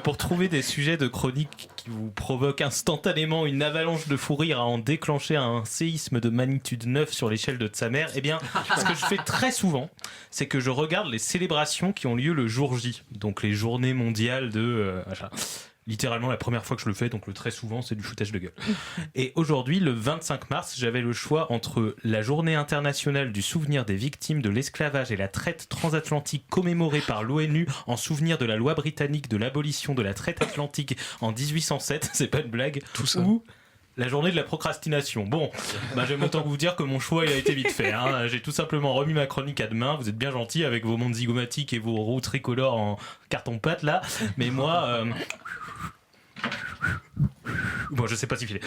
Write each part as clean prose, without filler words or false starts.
pour trouver des sujets de chronique qui vous provoquent instantanément une avalanche de fou rire à en déclencher un séisme de magnitude 9 sur l'échelle de sa mère, eh bien, ce que je fais très souvent, c'est que je regarde les célébrations qui ont lieu le jour J, donc les journées mondiales de... littéralement la première fois que je le fais, donc le très souvent, c'est du foutage de gueule. Et aujourd'hui, le 25 mars, j'avais le choix entre la journée internationale du souvenir des victimes de l'esclavage et la traite transatlantique commémorée par l'ONU en souvenir de la loi britannique de l'abolition de la traite atlantique en 1807, c'est pas une blague, tout ça. Ou la journée de la procrastination. Bon, j'aime autant vous dire que mon choix il a été vite fait. Hein. J'ai tout simplement remis ma chronique à demain. Vous êtes bien gentils avec vos mondes zygomatiques et vos roues tricolores en carton-pâte là. Mais moi... Bon, je sais pas si filer.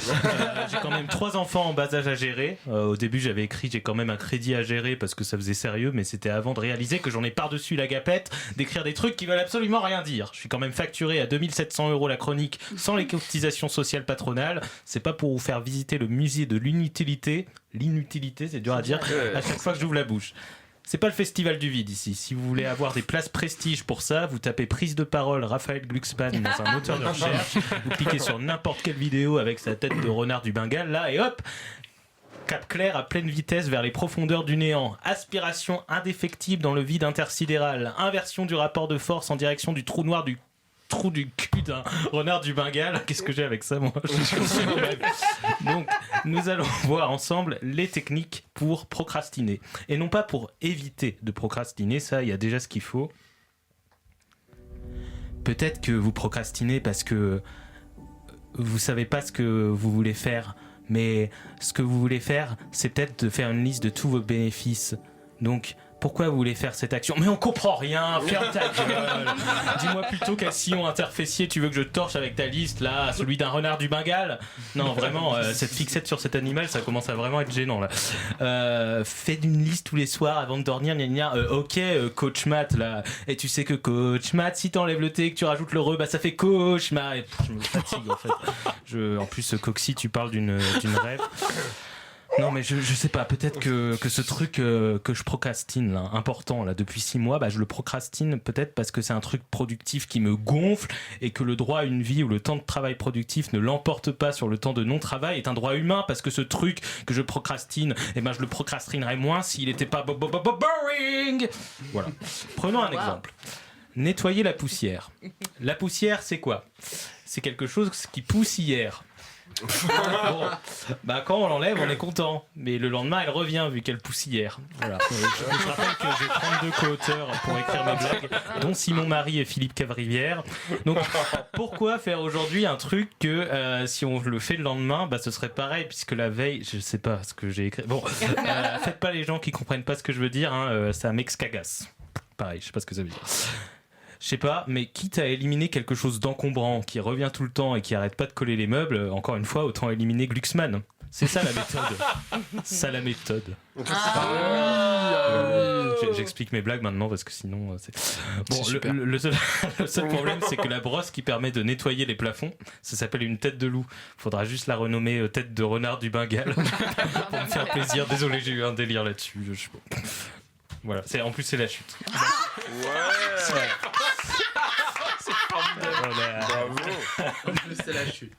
J'ai quand même 3 enfants en bas âge à gérer. Au début, j'avais écrit j'ai quand même un crédit à gérer parce que ça faisait sérieux, mais c'était avant de réaliser que j'en ai par-dessus la gapette d'écrire des trucs qui veulent absolument rien dire. Je suis quand même facturé à 2700 € la chronique sans les cotisations sociales patronales. C'est pas pour vous faire visiter le musée de l'inutilité. L'inutilité, c'est dur à dire à chaque fois que j'ouvre la bouche. C'est pas le festival du vide ici. Si vous voulez avoir des places prestige pour ça, vous tapez prise de parole Raphaël Glucksmann dans un moteur de recherche, vous cliquez sur n'importe quelle vidéo avec sa tête de renard du Bengale, là, et hop, cap clair à pleine vitesse vers les profondeurs du néant. Aspiration indéfectible dans le vide intersidéral. Inversion du rapport de force en direction du trou noir du cul d'un renard du Bengale. Qu'est-ce que j'ai avec ça, moi? Donc, nous allons voir ensemble les techniques pour procrastiner. Et non pas pour éviter de procrastiner, ça, il y a déjà ce qu'il faut. Peut-être que vous procrastinez parce que vous savez pas ce que vous voulez faire, mais ce que vous voulez faire, c'est peut-être de faire une liste de tous vos bénéfices. Donc, pourquoi vous voulez faire cette action? Mais on comprend rien, ferme ta gueule. Dis-moi plutôt quel sillon interfessier tu veux que je torche avec ta liste, là, celui d'un renard du Bengale? Non, vraiment, cette fixette sur cet animal, ça commence à vraiment être gênant, là. Faites une liste tous les soirs avant de dormir, gna gna. Ok, coach Matt, là. Et tu sais que coach Matt, si t'enlèves le T et que tu rajoutes le re, bah ça fait coach Matt. Et je me fatigue, en fait. En plus, Coxy, tu parles d'une rêve. Non mais je sais pas, peut-être que ce truc que je procrastine là, important là depuis 6 mois, je le procrastine peut-être parce que c'est un truc productif qui me gonfle et que le droit à une vie où le temps de travail productif ne l'emporte pas sur le temps de non-travail est un droit humain, parce que ce truc que je procrastine, je le procrastinerais moins s'il était pas boring. Voilà. Prenons un exemple. Nettoyer la poussière. La poussière, c'est quoi? C'est quelque chose qui poussière. Bon, quand on l'enlève, on est content, mais le lendemain elle revient vu qu'elle poussière. Voilà. Je rappelle que j'ai 32 co-auteurs pour écrire mes blagues, dont Simon Marie et Philippe Cavrivière. Donc pourquoi faire aujourd'hui un truc que si on le fait le lendemain, ce serait pareil, puisque la veille, je sais pas ce que j'ai écrit. Bon, faites pas les gens qui comprennent pas ce que je veux dire, hein, ça m'excagasse. Pareil, je sais pas ce que ça veut dire. Je sais pas, mais quitte à éliminer quelque chose d'encombrant qui revient tout le temps et qui arrête pas de coller les meubles, encore une fois, autant éliminer Glucksmann. C'est ça la méthode. Ça la méthode. J'explique mes blagues maintenant parce que sinon c'est... Bon, le seul problème, c'est que la brosse qui permet de nettoyer les plafonds, ça s'appelle une tête de loup. Faudra juste la renommer tête de renard du Bengale pour me faire plaisir. Désolé, j'ai eu un délire là-dessus. Voilà, en plus c'est la chute. C'est formidable. Voilà. Bravo. En plus c'est la chute.